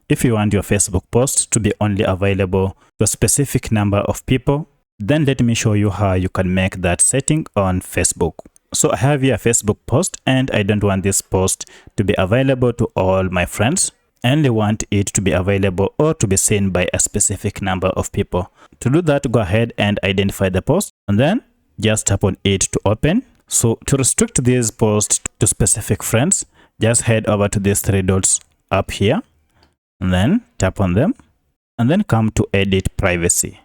if you want your Facebook post to be only available to a specific number of people, then let me show you how you can make that setting on Facebook. So I have here a Facebook post and I don't want this post to be available to all my friends. I only want it to be available or to be seen by a specific number of people. To do that, go ahead and identify the post and then just tap on it to open. So to restrict this post to specific friends, just head over to these three dots up here and then tap on them and then come to edit privacy.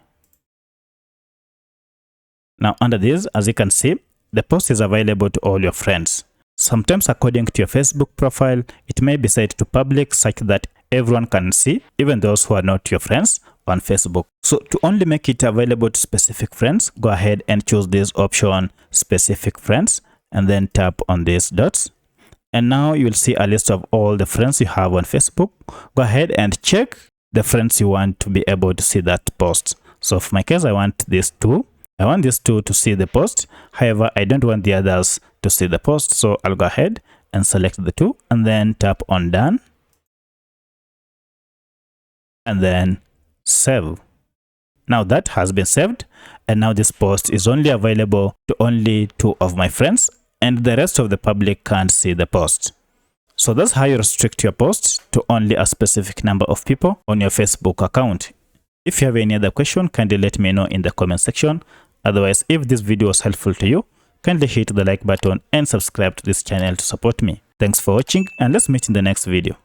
Now under this, as you can see, the post is available to all your friends. Sometimes according to your Facebook profile, it may be set to public such that everyone can see, even those who are not your friends on Facebook. So to only make it available to specific friends, go ahead and choose this option, specific friends, and then tap on these dots. And now you will see a list of all the friends you have on Facebook. Go ahead and check the friends you want to be able to see that post. So for my case, I want these two. I want these two to see the post. However, I don't want the others to see the post. So I'll go ahead and select the two and then tap on done. And then save. Now that has been saved. And now this post is only available to only two of my friends and the rest of the public can't see the post. So that's how you restrict your post to only a specific number of people on your Facebook account. If you have any other question, kindly let me know in the comment section. Otherwise, if this video was helpful to you, kindly hit the like button and subscribe to this channel to support me. Thanks for watching and let's meet in the next video.